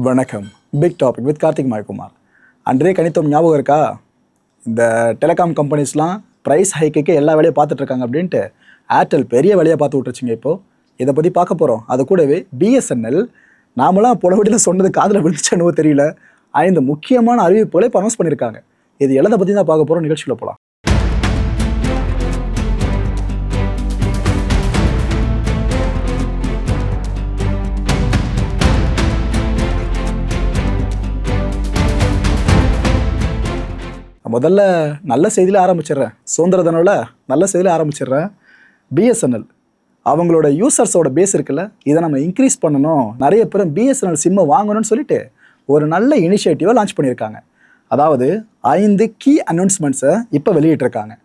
வணக்கம். Big topic with Karthik Mayakumar. அன்றே கணித்தம் ஞாபகம் இருக்கா? இந்த டெலிகாம் கம்பெனிஸ்லாம் ப்ரைஸ் ஹைக்குக்கு எல்லா வேலையும் பார்த்துட்ருக்காங்க அப்படின்ட்டு ஏர்டெல் பெரிய வேலையை பார்த்து விட்டுருச்சிங்க. இப்போது இதை பற்றி பார்க்க போகிறோம். அது கூடவே பிஎஸ்என்எல் நாமளாம் புலவடியில் சொன்னது காதில் விழுந்துச்சனோ தெரியல, 5 முக்கியமான அறிவிப்புகளை இப்போ அனௌன்ஸ் பண்ணியிருக்காங்க. இது எல்லாத்தை பற்றி தான் பார்க்க போகிறோம். நிகழ்ச்சியில் போகலாம். முதல்ல நல்ல செய்தியில் ஆரம்பிச்சிடுறேன். சுதந்திர தினம்ல நல்ல செய்தியில் ஆரம்பிச்சிடுறேன். பிஎஸ்என்எல் அவங்களோட யூசர்ஸோட பேஸ் இருக்குல்ல, இதை நம்ம இன்க்ரீஸ் பண்ணணும், நிறைய பேர் பிஎஸ்என்எல் சிம்மை வாங்கணும்னு சொல்லிட்டு ஒரு நல்ல இனிஷியேட்டிவை லான்ச் பண்ணியிருக்காங்க. அதாவது 5 கீ அனௌன்ஸ்மெண்ட்ஸை இப்போ வெளியிட்டிருக்காங்க.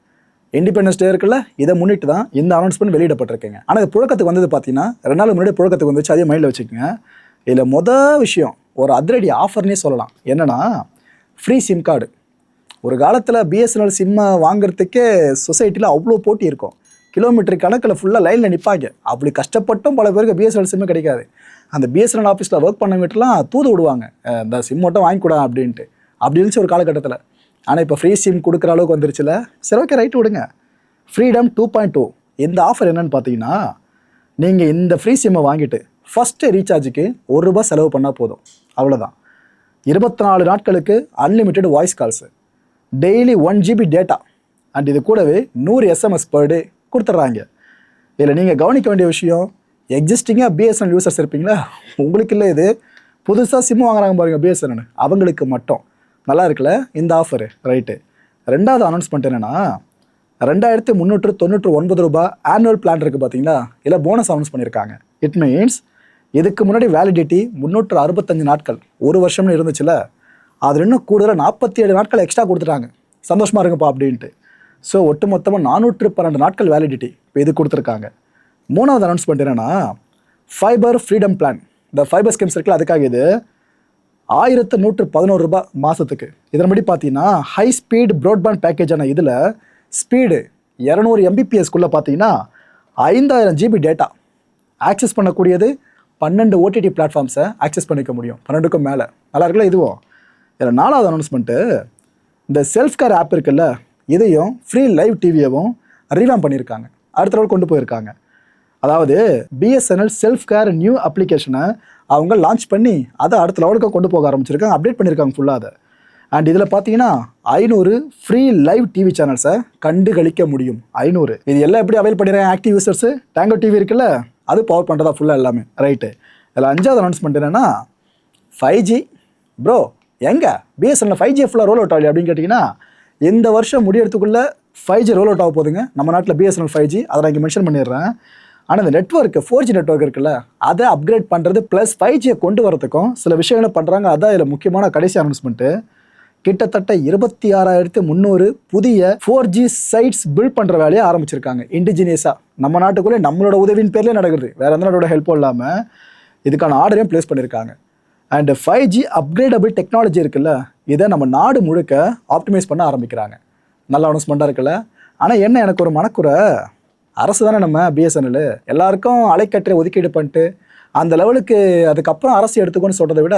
இண்டிபெண்டன்ஸ் டே இருக்குல்ல, இதை முன்னிட்டு தான் இந்த அனௌன்ஸ்மெண்ட் வெளியிடப்பட்டிருக்குங்க. ஆனால் இது புழக்கத்துக்கு வந்தது பார்த்தீங்கன்னா 2 நாள் முன்னாடி புழக்கத்துக்கு வந்துச்சு. அதே மைண்டில் வச்சுக்கோங்க. இதில் மொதல் விஷயம் ஒரு அதிரடி ஆஃபர்னே சொல்லலாம். என்னென்னா ஃப்ரீ சிம் கார்டு. ஒரு காலத்தில் பிஎஸ்என்எல் சிம்மை வாங்குறதுக்கே சொசைட்டியில் அவ்வளோ போட்டி இருக்கும். கிலோமீட்டர் கணக்கில் ஃபுல்லாக லைனில் நிற்பாங்க. அப்படி கஷ்டப்பட்டும் பல பேருக்கு பிஎஸ்என்எல் சிம்மு கிடைக்காது. அந்த பிஎஸ்என்எல் ஆஃபீஸில் ஒர்க் பண்ணவங்கட்டலாம் தூது விடுவாங்க, இந்த சிம் மட்டும் வாங்கிக்கூடா அப்படின்ட்டு. அப்படி இருந்துச்சு ஒரு காலகட்டத்தில். ஆனால் இப்போ ஃப்ரீ சிம் கொடுக்குற அளவுக்கு வந்துருச்சுல. சரி, ஓகே, ரைட்டு விடுங்க. ஃப்ரீடம் 2.2 இந்த ஆஃபர் என்னன்னு பார்த்தீங்கன்னா, நீங்கள் இந்த ஃப்ரீ சிம்மை வாங்கிட்டு ஃபஸ்ட்டு ரீசார்ஜுக்கு ₹1 செலவு பண்ணால் போதும். அவ்வளோதான். 24 நாட்களுக்கு unlimited voice calls, daily 1 GB data, and இது கூடவே 100 SMS பர் டே கொடுத்துட்றாங்க. இதில் நீங்கள் கவனிக்க வேண்டிய விஷயம், எக்ஸிஸ்டிங்காக பிஎஸ்என்எல் யூசர்ஸ் இருப்பீங்களா, உங்களுக்கு இல்லை, இது புதுசாக சிம் வாங்குறாங்க பாருங்க பிஎஸ்என்எல், அவங்களுக்கு மட்டும். நல்லா இருக்குல்ல இந்த ஆஃபரு, ரைட்டு. ரெண்டாவது அனௌன்ஸ்மெண்ட் என்னென்னா, ₹2399 ஆனுவல் பிளான் இருக்குது பார்த்தீங்களா, இல்லை போனஸ் அனௌன்ஸ் பண்ணியிருக்காங்க. இட் மீன்ஸ் இதுக்கு முன்னாடி வேலிடிட்டி 365 நாட்கள், 1 வருஷம்னு இருந்துச்சுல, அதில் இன்னும் கூடுதலாக 47 நாட்கள் எக்ஸ்ட்ரா கொடுத்துட்டாங்க. சந்தோஷமாக இருக்குப்பா அப்படின்ட்டு. ஸோ ஒட்டு மொத்தமாக 412 நாட்கள் வேலிடிட்டி இப்போ இது கொடுத்துருக்காங்க. மூணாவது அனௌன்ஸ்மெண்ட் என்னென்னா, ஃபைபர் ஃப்ரீடம் பிளான். இந்த ஃபைபர் ஸ்கீம்ஸ் இருக்குல்ல, அதுக்காக இது ₹1111 மாதத்துக்கு. இதன்படி பார்த்தீங்கன்னா ஹை ஸ்பீட் ப்ராட்பேண்ட் பேக்கேஜான இதில் ஸ்பீடு 200 Mbps பார்த்தீங்கன்னா 5000 GB டேட்டா ஆக்சஸ் பண்ணக்கூடியது. 12 OTT பிளாட்ஃபார்ம்ஸை ஆக்சஸ் பண்ணிக்க முடியும், 12க்கும் மேலே. நல்லா இருக்குல்ல இதுவும். இதில் 4வது அனௌன்ஸ்மெண்ட்டு, இந்த செல்ஃப் கேர் ஆப் இருக்குல்ல, இதையும் ஃப்ரீ லைவ் டிவியவும் ரீவாம் பண்ணியிருக்காங்க, அடுத்த லெவல் கொண்டு போயிருக்காங்க. அதாவது பிஎஸ்என்எல் செல்ஃப் கேர் நியூ அப்ளிகேஷனை அவங்க லான்ச் பண்ணி அதை அடுத்த லெவலுக்கு கொண்டு போக ஆரம்பிச்சிருக்காங்க, அப்டேட் பண்ணியிருக்காங்க ஃபுல்லாக அதை. அண்ட் இதில் பார்த்தீங்கன்னா 500 ஃப்ரீ லைவ் டிவி சேனல்ஸை கண்டுகளிக்க முடியும். 500. இது எல்லாம் எப்படி அவைல் பண்ணிடுறாங்க ஆக்டிவ் யூசர்ஸு? டேங்கோ டிவி இருக்குல்ல, அது பவர் பண்ணுறதா ஃபுல்லாக எல்லாமே, ரைட்டு. இதில் 5வது அனௌன்ஸ்மெண்ட் என்னென்னா, 5G ப்ரோ எங்கே பிஎஸ்என்எல் 5G ஃபுல்லாக ரோல் அவுட் ஆகலை அப்படின்னு கேட்டிங்கன்னா, இந்த வருஷம் முடியறதுக்குள்ளே 5G ரோல் அவுட் ஆக போகுதுங்க நம்ம நாட்டில். பிஎஸ்என்எல் 5G அதை நான் இங்கே மென்ஷன் பண்ணிடுறேன். ஆனால் இந்த நெட்வொர்க்கு 4G நெட்வொர்க் இருக்குல்ல, அதை அப்கிரேட் பண்ணுறது ப்ளஸ் 5Gயை கொண்டு வரதுக்கும் சில விஷயங்களை பண்ணுறாங்க. அதான் இதில் முக்கியமான கடைசி அனௌன்ஸ்மெண்ட்டு. கிட்டத்தட்ட 26,300 புதிய 4G சைட்ஸ் பில்ட் பண்ணுற வேலையை ஆரம்பிச்சிருக்காங்க இண்டிஜினியஸாக. நம்ம நாட்டுக்குள்ளே நம்மளோட உதவியின் பேர்லேயே நடக்குது, வேறு எந்த நாட்டோட ஹெல்ப்பும் இல்லாமல். இதுக்கான ஆர்டரையும் ப்ளேஸ் பண்ணியிருக்காங்க. அண்ட் 5G அப்கிரேடபிள் டெக்னாலஜி இருக்குல்ல, இதை நம்ம நாடு முழுக்க ஆப்டிமைஸ் பண்ண ஆரம்பிக்கிறாங்க. நல்ல அனௌன்ஸ்மெண்ட்டாக இருக்குல்ல. ஆனால் என்ன, எனக்கு ஒரு மனக்குறை, அரசு தானே நம்ம பிஎஸ்என்எல், எல்லாருக்கும் அலைக்கற்றை ஒதுக்கீடு பண்ணிட்டு அந்த லெவலுக்கு அதுக்கப்புறம் அரசு எடுத்துக்கோன்னு சொல்கிறத விட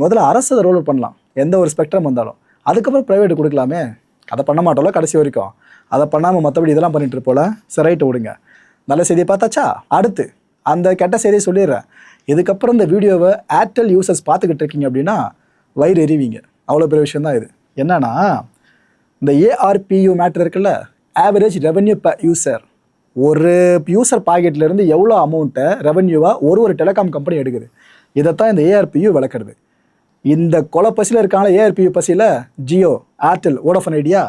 முதல்ல அரசு அதை ரோல் அவுட் பண்ணலாம், எந்த ஒரு ஸ்பெக்ட்ரம் வந்தாலும். அதுக்கப்புறம் ப்ரைவேட்டு கொடுக்கலாமே. அதை பண்ண மாட்டோம்ல கடைசி வரைக்கும். அதை பண்ணாமல் மற்றபடி இதெல்லாம் பண்ணிட்டு இருப்போல. சரி, ரைட்டு விடுங்க. நல்ல செய்தியை பார்த்தாச்சா? அடுத்து அந்த கெட்ட செய்தியை சொல்லிடுறேன். இதுக்கப்புறம் இந்த வீடியோவை ஏர்டெல் யூசர்ஸ் பார்த்துக்கிட்டு இருக்கீங்க அப்படின்னா வயிறு எறிவீங்க, அவ்வளோ பெரிய விஷயம் தான் இது. என்னன்னா, இந்த ARPU மேட்ரு இருக்குல்ல, ஆவரேஜ் ரெவன்யூ பர் யூசர். ஒரு யூசர் பாக்கெட்லேருந்து எவ்வளோ அமௌண்ட்டை ரெவன்யூவாக ஒரு டெலிகாம் கம்பெனி எடுக்குது, இதைத்தான் இந்த ARPU விளக்குறது. இந்த கொலை பசியில் இருக்காங்களா ARPU பசியில், ஜியோ, ஏர்டெல், வோடஃபோன் ஐடியா.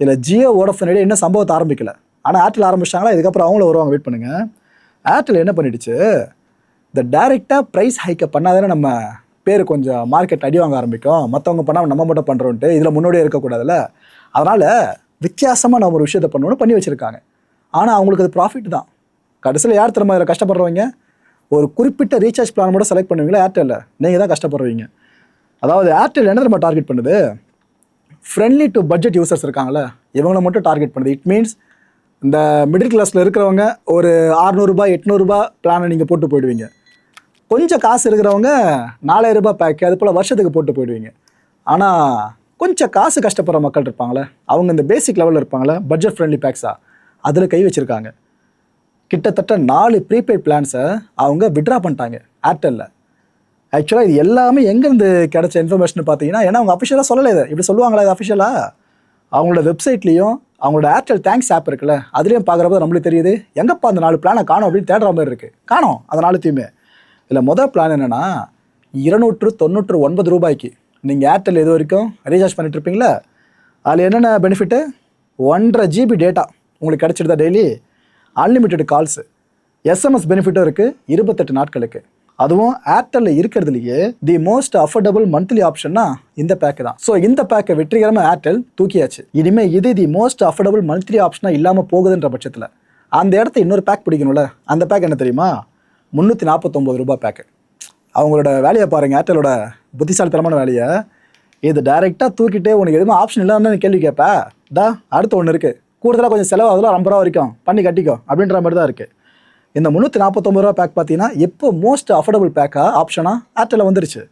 இதில் ஜியோ, வோடஃபோன் ஐடியா இன்னும் சம்பவத்தை ஆரம்பிக்கல, ஆனால் ஏர்டெல் ஆரம்பிச்சிட்டாங்களா, இதுக்கப்புறம் அவங்களும் வருவாங்க, வெயிட் பண்ணுங்கள். ஏர்டெல் என்ன பண்ணிடுச்சு, இந்த டைரெக்டாக ப்ரைஸ் ஹைக்கை பண்ணாதானே நம்ம பேர் கொஞ்சம் மார்க்கெட் அடி வாங்க ஆரம்பிக்கும், மற்றவங்க பண்ணால் நம்ம மட்டும் பண்ணுறோன்ட்டு. இதில் முன்னோடியே இருக்கக்கூடாதுல்ல. அதனால் வித்தியாசமாக நம்ம ஒரு விஷயத்தை பண்ணணும்னு பண்ணி வச்சுருக்காங்க. ஆனால் அவங்களுக்கு அது ப்ராஃபிட் தான். கடைசியில் யார் திரும்ப அதில் கஷ்டப்படுறவங்க? ஒரு குறிப்பிட்ட ரீசார்ஜ் பிளான் மட்டும் செலக்ட் பண்ணுவீங்களா ஏர்டெல்லில், நீங்கள் தான் கஷ்டப்படுறீங்க. அதாவது ஏர்டெல் என்ன நம்ம டார்கெட் பண்ணுது, ஃப்ரெண்ட்லி டு பட்ஜெட் யூசர்ஸ் இருக்காங்களே, இவங்களை மட்டும் டார்கெட் பண்ணுது. இட் மீன்ஸ் இந்த மிடில் கிளாஸில் இருக்கிறவங்க ஒரு ₹600 ₹800 பிளானை நீங்கள் போட்டு போயிடுவீங்க. கொஞ்சம் காசு இருக்கிறவங்க 4000 ரூபாய் பேக்கு அது போல் வருஷத்துக்கு போட்டு போயிடுவீங்க. ஆனால் கொஞ்சம் காசு கஷ்டப்படுற மக்கள் இருப்பாங்களே, அவங்க இந்த பேசிக் லெவலில் இருப்பாங்களே, பட்ஜெட் ஃப்ரெண்ட்லி பேக்ஸாக அதில் கை வச்சுருக்காங்க. கிட்டத்தட்ட 4 ப்ரீபெய்ட் பிளான்ஸை அவங்க விட்ரா பண்ணிட்டாங்க ஏர்டெல்லில். ஆக்சுவலாக இது எல்லாமே எங்கேருந்து கிடைச்ச இன்ஃபர்மேஷன் பார்த்தீங்கன்னா, ஏன்னா அவங்க அஃபிஷியலாக சொல்லலை, இதை இப்படி சொல்லுவாங்களா இது அஃபிஷியலாக? அவங்களோட வெப்சைட்லேயும் அவங்களோட ஏர்டெல் தேங்க்ஸ் ஆப் இருக்குல்ல, அதுலேயும் பார்க்குறப்ப நம்மளுக்கு தெரியுது, எங்கப்பா அந்த 4 பிளானை காணும் அப்படின்னு தேடுற மாதிரி இருக்குது. காணும் அந்த 4த்தையுமே. இதில் மொதல் பிளான் என்னென்னா 299 ரூபாய்க்கு நீங்கள் ஏர்டெல் இது வரைக்கும் ரீசார்ஜ் பண்ணிட்டு இருப்பீங்களா, அதில் என்னென்ன பெனிஃபிட்டு, 1.5 GB டேட்டா உங்களுக்கு கிடச்சிடுதா டெய்லி, அன்லிமிட்டெட் கால்ஸு, SMS பெனிஃபிட்டும் இருக்குது 28 நாட்களுக்கு. அதுவும் ஏர்டெல்லில் இருக்கிறதுலையே தி மோஸ்ட் அஃபோர்டபுள் மந்த்லி ஆப்ஷன்னா இந்த பேக்கு தான். ஸோ இந்த பேக்கை வெற்றிகரமாக ஏர்டெல் தூக்கியாச்சு. இனிமேல் இது தி மோஸ்ட் அஃபோர்டபுள் மந்த்லி ஆப்ஷனாக இல்லாமல் போகுதுன்ற பட்சத்தில் அந்த இடத்த இன்னொரு பேக் பிடிக்கணும்ல. அந்த பேக் என்ன தெரியுமா, 349 ரூபாய் பேக்கு. அவங்களோட வேலையை பாருங்கள், ஏர்டெலோட புத்திசாலித்தனமான வேலையை. இது டைரெக்டாக தூக்கிட்டு உனக்கு எதுவுமே ஆப்ஷன் இல்லாமல் கேள்வி கேட்பா, அடுத்து ஒன்று இருக்குது, கூடுதலாக கொஞ்சம் செலவு அதெல்லாம் 50 ரூபா வரைக்கும் பண்ணி கட்டிக்கோ அப்படின்ற மாதிரி தான் இருக்குது. இந்த 349 ரூபா பேக் பார்த்தீங்கன்னா இப்போ மோஸ்ட் அஃபோர்டபுள் பேக்காக ஆப்ஷனாக ஏர்டெல்லில் வந்துருச்சு.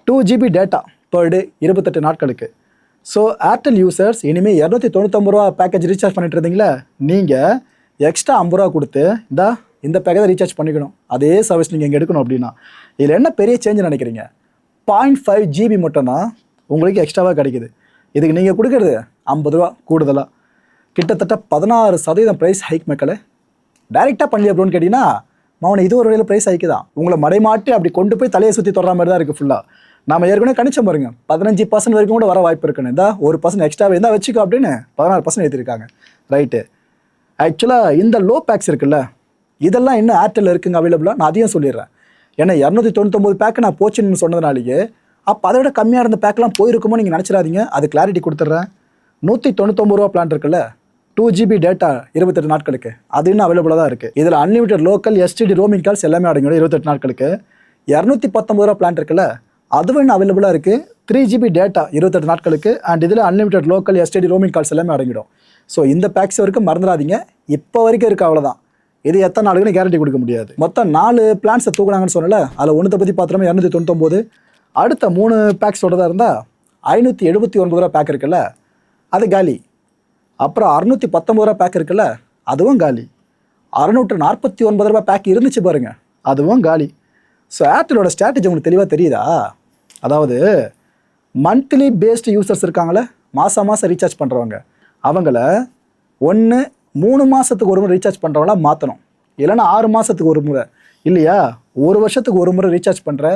2 GB டேட்டா பர் டே 28 நாட்களுக்கு. ஸோ ஏர்டெல் யூசர்ஸ் இனிமேல் 299 ரூபா பேக்கேஜ் ரீசார்ஜ் பண்ணிட்டு இருந்தீங்களா, நீங்கள் எக்ஸ்ட்ரா 50 ரூபா கொடுத்து இந்த பேக்கேஜை ரீசார்ஜ் பண்ணிக்கணும். அதே சர்வீஸ் நீங்கள் இங்கே எடுக்கணும் அப்படின்னா இதில் என்ன பெரிய சேஞ்ச் நினைக்கிறீங்க, 0.5 GB மட்டும்தான் உங்களுக்கு எக்ஸ்ட்ராவாக கிடைக்குது. இதுக்கு நீங்கள் கொடுக்குறது 50 ரூபா கூடுதலாக. கிட்டத்தட்ட 16% ப்ரைஸ் ஹைக் மக்களை டைரெக்டாக பண்ணி அப்படின்னு கேட்டிங்கன்னா, அவனை இது ஒரு வகையில் ப்ரைஸ் ஹைக்கு தான். உங்களை மடைமாட்டி அப்படி கொண்டு போய் தலையை சுற்றி தொடர மாதிரி தான் இருக்குது ஃபுல்லாக. நம்ம ஏற்கனவே கணிச்சம் பாருங்க, 15% வரைக்கும் கூட வர வாய்ப்பு இருக்குன்னு. இந்த 1% எக்ஸ்ட்ராவே இருந்தால் வச்சுக்கோ அப்படின்னு 16% ஏற்றிருக்காங்க. ரைட்டு. ஆக்சுவலாக இந்த லோ பேக்ஸ் இருக்குல்ல, இதெல்லாம் இன்னும் ஏர்டெல்லில் இருக்குங்க அவைலபிளாக. நான் அதையும் சொல்லிடுறேன். ஏன்னா 299 பேக்கு நான் போச்சுன்னு சொன்னதுனாலேயே அப்போ அதை விட கம்மியாக இருந்த பேக்கெலாம் போயிருக்குமோ நீங்கள் நினச்சிடாதீங்க. அது கிளாரிட்டி கொடுத்துட்றேன். 199 ரூபா பிளான் இருக்குல்ல, 2 GB டேட்டா 28 நாட்களுக்கு, அது இன்னும் அவைலபிளாக தான் இருக்குது. இதில் unlimited local STD roaming calls எல்லாமே அடங்கிடும் 28 நாட்களுக்கு. 219 ரூபா பிளான் இருக்குல்ல, அதுவும் இன்னும் அவைலபிளாக இருக்குது. 3 GB டேட்டா 28 நாட்களுக்கு அண்ட் இதில் unlimited local STD roaming calls எல்லாமே அடங்கிடும். ஸோ இந்த பேக்ஸ் வரைக்கும் மறந்துடாதீங்க, இப்போ வரைக்கும் இருக்குது, அவ்வளோதான். இது எத்தனை நாளுக்குன்னு கேரண்டி கொடுக்க முடியாது. மொத்தம் 4 பிளான்ஸை தூக்குனாங்கன்னு சொன்னல, அதில் ஒன்றத்தை பற்றி பார்த்துறோமே 299. அடுத்த 3 பேக்ஸ் சொல்கிறதா இருந்தால் 579 ரூபா பேக் இருக்குல்ல, அது காலி. அப்புறம் 619 ரூபா பேக் இருக்குல்ல, அதுவும் காலி. 649 ரூபா பேக் இருந்துச்சு பாருங்கள், அதுவும் காலி. ஸோ ஏர்டெலோட ஸ்ட்ராட்டஜி உங்களுக்கு தெளிவாக தெரியுதா? அதாவது மந்த்லி பேஸ்டு யூசர்ஸ் இருக்காங்களே, மாதம் ரீசார்ஜ் பண்ணுறவங்க, அவங்கள 3 மாதத்துக்கு ஒரு முறை ரீசார்ஜ் பண்ணுறவங்களா மாற்றணும். இல்லைன்னா 6 மாதத்துக்கு ஒரு முறை, இல்லையா 1 வருஷத்துக்கு ஒரு முறை ரீசார்ஜ் பண்ணுற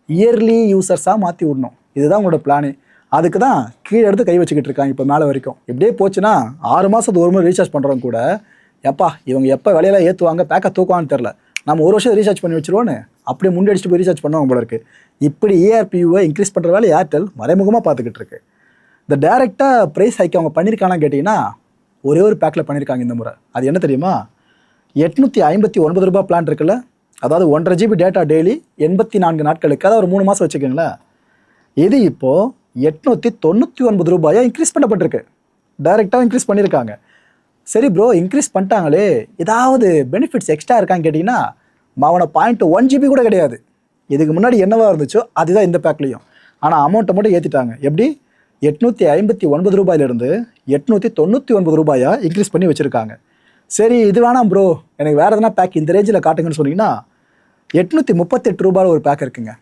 இயர்லி யூசர்ஸாக மாற்றி விடணும். இதுதான் உங்களோட பிளானு. அதுக்கு தான் கீழே எடுத்து கை வச்சுக்கிட்டு இருக்காங்க இப்போ மேலே வரைக்கும். இப்படியே போச்சுன்னா 6 மாதத்துக்கு ஒரு முறை ரீசார்ஜ் பண்ணுறவங்க கூட, எப்பா இவங்க எப்போ விலையெல்லாம் ஏற்றுவாங்க பேக்கை தூக்குவான்னு தெரில, நம்ம 1 வருஷம் ரீசார்ஜ் பண்ணி வச்சுருவோன்னு அப்படியே முன்னாடி அடிச்சுட்டு போய் ரீசார்ஜ் பண்ணுவாங்க போல இருக்குது. இப்படி ERPUவை இன்க்ரீஸ் பண்ணுற வேலை ஏர்டெல் மறைமுகமாக பார்த்துக்கிட்டு இருக்கு. இந்த டேரெக்டாக ப்ரைஸ் ஹைக் அவங்க பண்ணியிருக்காங்கன்னு கேட்டிங்கன்னா, ஒரே ஒரு பேக்கில் பண்ணியிருக்காங்க இந்த முறை. அது என்ன தெரியுமா, 859 ரூபா பிளான் இருக்குல்ல, அதாவது 1.5 GB டேட்டா டெய்லி 84 நாட்களுக்கு, அதாவது ஒரு 3 மாதம் வச்சுக்கோங்களேன். இது இப்போது 899 ரூபாயாக இன்க்ரீஸ் பண்ணப்பட்டிருக்கு. டைரெக்டாக இன்க்ரீஸ் பண்ணியிருக்காங்க. சரி ப்ரோ, இன்க்ரீஸ் பண்ணிட்டாங்களே, ஏதாவது பெனிஃபிட்ஸ் எக்ஸ்ட்ரா இருக்கான்னு கேட்டிங்கன்னா, அவனை 0.1 GB கூட கிடையாது. இதுக்கு முன்னாடி என்னவா இருந்துச்சோ அதுதான் இந்த பேக்லேயும். ஆனால் அமௌண்ட்டை மட்டும் ஏற்றிட்டாங்க. எப்படி, 859 ரூபாயிலிருந்து 899 ரூபாயாக இன்க்ரீஸ் பண்ணி வச்சுருக்காங்க. சரி இது வேணாம் ப்ரோ, எனக்கு வேறு எதனா பேக் இந்த ரேஞ்சில் காட்டுங்கன்னு சொன்னீங்கன்னா, 838 ரூபாயில் ஒரு பேக் இருக்குங்க.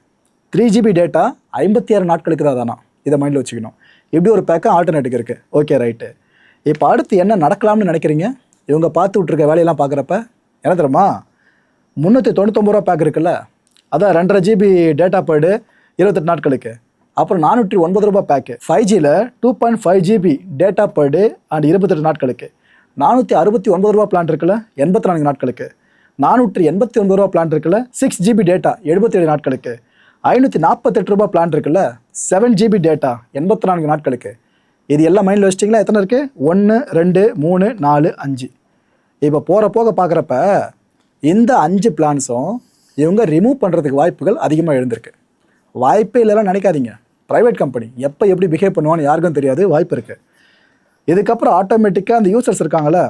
3 GB டேட்டா 56 நாட்களுக்கு தான் தானா, இதை மைண்டில் வச்சுக்கணும். இப்படி ஒரு பேக்கு ஆல்டர்னேட்டிவ் இருக்குது. Okay right. இப்போ அடுத்து என்ன நடக்கலாம்னு நினைக்கிறீங்க? இவங்க பார்த்து விட்ருக்க வேலையெல்லாம் பார்க்குறப்ப என்ன தெரியுமா, 399 ரூபா பேக் இருக்குல்ல, அதான் 2.5 GB டேட்டா பர் டே 28 நாட்களுக்கு. அப்புறம் 409 ரூபா பேக்கு 5Gயில் 2.5 GB data per day and 28 நாட்களுக்கு. 469 ரூபா பிளான் இருக்குல்ல, 84 நாட்களுக்கு. 489 ரூபா பிளான் இருக்குல்ல, 6 GB டேட்டா 77 நாட்களுக்கு. 548 ரூபா பிளான் இருக்குல்ல, 7 GB டேட்டா 84 நாட்களுக்கு. இது எல்லாம் மைண்டில் வச்சிட்டிங்களா? எத்தனை இருக்குது? 1 2 3 4 5. இப்போ போகிற போக பார்க்குறப்ப இந்த 5 பிளான்ஸும் இவங்க ரிமூவ் பண்ணுறதுக்கு வாய்ப்புகள் அதிகமாக எழுந்திருக்கு. வாய்ப்பே இல்லைலாம் நினைக்காதீங்க. ப்ரைவேட் கம்பெனி எப்போ எப்படி பிஹேவ் பண்ணுவான்னு யாருக்கும் தெரியாது, வாய்ப்பு இருக்குது. இதுக்கப்புறம் ஆட்டோமேட்டிக்காக அந்த யூசர்ஸ் இருக்காங்களே,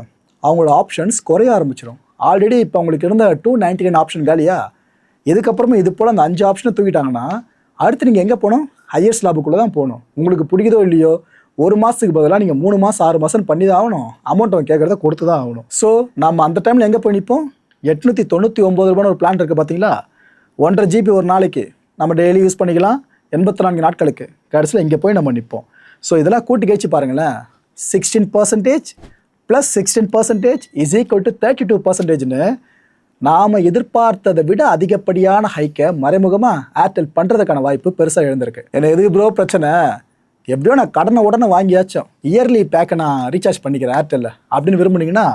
அவங்களோட ஆப்ஷன்ஸ் குறைய ஆரம்பிச்சிடும். ஆல்ரெடி இப்போ அவங்களுக்கு இருந்த 299 ஆப்ஷன் காலியா, இதுக்கப்புறமா இது போல் அந்த 5 ஆப்ஷனை தூக்கிட்டாங்கன்னா அடுத்து நீங்கள் எங்கே போகணும்? ஹையர் ஸ்லாபுக்குள்ளே தான் போகணும். உங்களுக்கு பிடிக்குதோ இல்லையோ, ஒரு மாதத்துக்கு பதிலாக நீங்கள் 3 மாதம் 6 மாதம் பண்ணி தான் ஆகணும். அமௌண்ட் அவன் கேட்குறத கொடுத்து தான் ஆகணும். ஸோ நம்ம அந்த டைமில் எங்கே போய் நிற்போம்? 899 ரூபான்னு ஒரு பிளான் இருக்குது பார்த்தீங்களா? 1.5 GB ஒரு நாளைக்கு நம்ம டெய்லி யூஸ் பண்ணிக்கலாம் 84 நாட்களுக்கு. கடைசியில் இங்கே போய் நம்ம நிற்போம். ஸோ இதெல்லாம் கூட்டி கழிச்சு பாருங்களேன். 16% + 16% இஸ் ஈக்குவல் டு 32%ன்னு நாம் எதிர்பார்த்ததை விட அதிகப்படியான ஹைக்கை மறைமுகமாக ஏர்டெல் பண்ணுறதுக்கான வாய்ப்பு பெருசாக எழுந்திருக்கு. என்ன எதுக்கு ப்ரோ பிரச்சனை? எப்படியோ நான் கடனை உடனே வாங்கியாச்சும் இயர்லி பேக்கை நான் ரீசார்ஜ் பண்ணிக்கிறேன் ஏர்டெல்லில் அப்படின்னு விரும்புனீங்கன்னா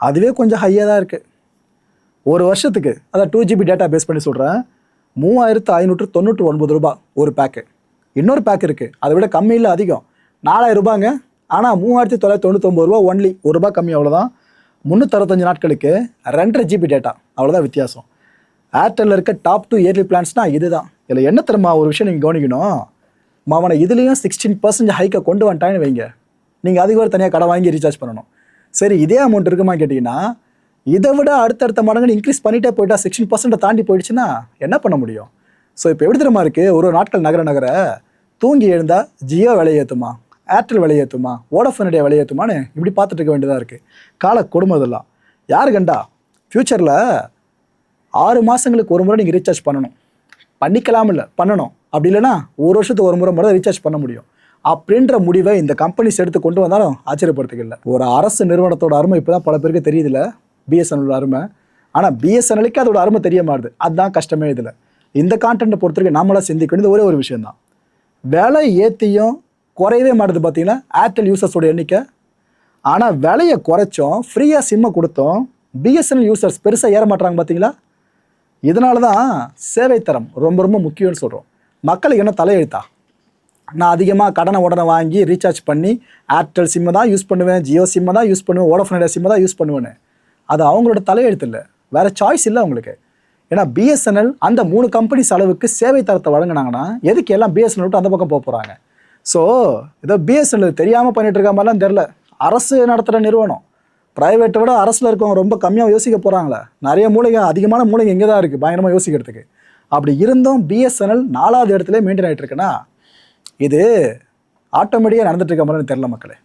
அதுவே கொஞ்சம் ஹையாக தான் இருக்குது. ஒரு வருஷத்துக்கு அதான் 2 GB டேட்டா பேஸ் பண்ணி சொல்கிறேன், 3599 ரூபா ஒரு பேக்கு. இன்னொரு பேக் இருக்குது, அதை விட கம்மியில் அதிகம், 4000 ரூபாங்க. ஆனால் 3999 ரூபா ஒன்லி, ₹1 கம்மி, அவ்வளோதான். 365 நாட்களுக்கு 2.5 GB டேட்டா, அவ்வளோதான் வித்தியாசம். ஏர்டெல்லில் இருக்க டாப் 2 இயர்லி பிளான்ஸ்னால் இது தான். இதில் என்ன தெரியுமா ஒரு விஷயம் நீங்கள் கவனிக்கணும், அவனை இதுலேயும் 16% ஹைக்கை கொண்டு வந்துட்டான்னு வைங்க, நீங்கள் அதுக்கு ஒரு தனியாக கடை வாங்கி ரீசார்ஜ் பண்ணணும். சரி, இதே அமௌண்ட் இருக்குமா கேட்டிங்கன்னா இதை விட அடுத்தடுத்த மடங்கு இன்க்ரீஸ் பண்ணிகிட்டே போயிட்டா 16% தாண்டி போயிடுச்சுன்னா என்ன பண்ண முடியும்? ஸோ இப்போ எப்படி தெரியுமா இருக்குது, ஒரு நாட்கள் நகர தூங்கி எழுந்தால் ஜியோ விலையேற்றுமா, ஏர்டெல் விலையேற்றுமா, வோடஃபோனுடைய விலையேற்றுமான்னு இப்படி பார்த்துட்டு இருக்க வேண்டியதாக இருக்குது. கால கொடுமை இதெல்லாம். யார் கண்டா ஃப்யூச்சரில் 6 மாதங்களுக்கு ஒரு முறை நீங்கள் ரீசார்ஜ் பண்ணிக்கலாம் இல்லை பண்ணணும், அப்படி இல்லைனா ஒரு வருஷத்துக்கு ஒரு முறை ரீசார்ஜ் பண்ண முடியும் அப்படின்ற முடிவை இந்த கம்பெனிஸ் எடுத்து கொண்டு வந்தாலும் ஆச்சரியப்படுறதுக்கு இல்லை. ஒரு அரசு நிறுவனத்தோட அருமை இப்போ தான் பல பேருக்கு தெரியுதுல்ல, பிஎஸ்என்எல் அருமை. ஆனால் பிஎஸ்என்எலுக்கு அதோட அருமை தெரிய மாட்டுது, அதுதான் கஷ்டமே. இதில் இந்த கான்டென்ட்டை பொறுத்தவரைக்கும் நம்மளாம் சிந்திக்க வேண்டியது ஒரே ஒரு விஷயம் தான், விலை ஏற்றியும் குறையவே மாட்டுது பார்த்தீங்கன்னா ஏர்டெல் யூசர்ஸோட எண்ணிக்கை. ஆனால் விலையை குறைச்சோம், ஃப்ரீயாக சிம்மை கொடுத்தோம், பிஎஸ்என்எல் யூசர்ஸ் பெருசாக ஏற மாட்டுறாங்க பார்த்தீங்களா? இதனால தான் சேவை தரம் ரொம்ப ரொம்ப முக்கியம்னு சொல்கிறோம். மக்களுக்கு என்ன தலையெழுத்தா, நான் அதிகமாக கடனை உடனே வாங்கி ரீசார்ஜ் பண்ணி ஏர்டெல் சிம்மை தான் யூஸ் பண்ணுவேன், ஜியோ சிம்மை தான் யூஸ் பண்ணுவேன், வோடஃபோனுடைய சிம்மை தான் யூஸ் பண்ணுவேன்னு. அது அவங்களோட தலையெழுத்து இல்லை, வேறு சாய்ஸ் இல்லை அவங்களுக்கு. ஏன்னா பிஎஸ்என்எல் அந்த 3 கம்பெனிஸ் அளவுக்கு சேவை தரத்தை வழங்கினாங்கன்னா எதுக்கு எல்லாம் பிஎஸ்என்எல் விட்டு அந்த பக்கம் போக போகிறாங்க? ஸோ இதை பிஎஸ்என்எல் தெரியாமல் பண்ணிட்டு இருக்க மாதிரிலாம் தெரில. அரசு நடத்துகிற நிறுவனம், ப்ரைவேட்டை விட அரசில் இருக்கவங்க ரொம்ப கம்மியாக யோசிக்க போகிறாங்களே. நிறைய மூளைங்க, அதிகமான மூளைங்க இங்கே தான் இருக்குது பயங்கரமாக யோசிக்கிறதுக்கு. அப்படி இருந்தும் பிஎஸ்என்எல் 4வது இடத்துல மெயின்டைன் ஆகிட்டு இருக்குன்னா இது ஆட்டோமேட்டிக்காக நடந்துட்டு இருக்க மாதிரி தெரில மக்களே.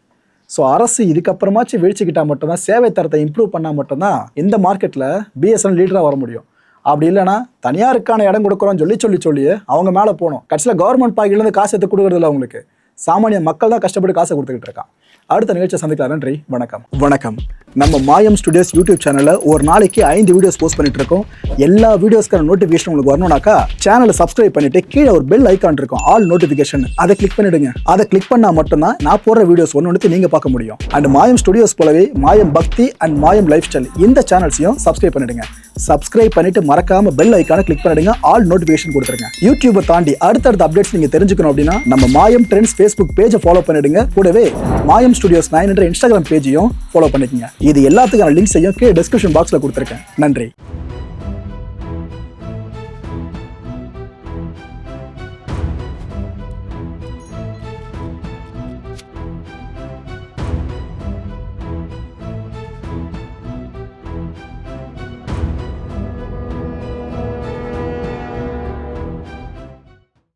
ஸோ அரசு இதுக்கப்புறமாச்சு வீழ்ச்சிக்கிட்டால் மட்டும்தான், சேவை தரத்தை இம்ப்ரூவ் பண்ணால் மட்டும்தான் இந்த மார்க்கெட்டில் பிஎஸ்என்எல் லீடராக வர முடியும். அப்படி இல்லைனா தனியாருக்கான இடம் கொடுக்குறோன்னு சொல்லி அவங்க மேலே போகணும். கடைசியில் கவர்மெண்ட் பாக்கெட்லேருந்து காசு எடுத்து கொடுக்குறதில்ல அவங்களுக்கு, சாமானிய மக்கள் தான் கஷ்டப்பட்டு காசை கொடுத்துக்கிட்டு இருக்கான். அடுத்த நிகழ்ச்சியை சந்திக்கலாம். நன்றி, வணக்கம். நம்ம மாயம் ஸ்டுடியோஸ் யூடியூப் சேனலில் ஒரு நாளைக்கு 5 வீடியோஸ் போஸ்ட் பண்ணிட்டு இருக்கோம். எல்லா வீடியோஸ்க்கான நோட்டிஃபிகேஷன் உங்களுக்கு வரணும்னாக்கா சேனலை சப்ஸ்கிரைப் பண்ணிட்டு கீழே ஒரு பெல் ஐக்கான் இருக்கும், ஆல் நோட்டிஃபிகேஷன், அதை கிளிக் பண்ணிடுங்க. அதை கிளிக் பண்ணால் மட்டும்தான் நான் போடுற வீடியோஸ் ஒன்று நீங்கள் பார்க்க முடியும். அண்ட் மாயம் ஸ்டுடியோஸ் போலவே மாயம் பக்தி அண்ட் மாயம் லைஃப் ஸ்டைல் இந்த சேனல்ஸையும் சப்ஸ்கிரைப் பண்ணிடுங்க. சப்ஸ்கிரைப் பண்ணிட்டு மறக்காம பெல் ஐக்கானை கிளிக் பண்ணிடுங்க, ஆல் நோட்டிஃபிகேஷன் கொடுத்துருங்க. யூடியூபை தாண்டி அடுத்தடுத்த அப்டேட்ஸ் நீங்க தெரிஞ்சுக்கணும் அப்படின்னா நம்ம மாயம் ட்ரெண்ட்ஸ் ஃபேஸ்புக் பேஜை ஃபாலோ பண்ணிடுங்க. கூடவே மாயம் ஸ்டுடியோஸ் 9 என்ற இன்ஸ்டாகிராம் பேஜையும் ஃபாலோ பண்ணிக்கங்க. இது எல்லாத்துக்கான லிங்க்ஸையும் கீழே டிஸ்கிரிப்ஷன் பாக்ஸ்ல கொடுத்துருக்கேன். நன்றி.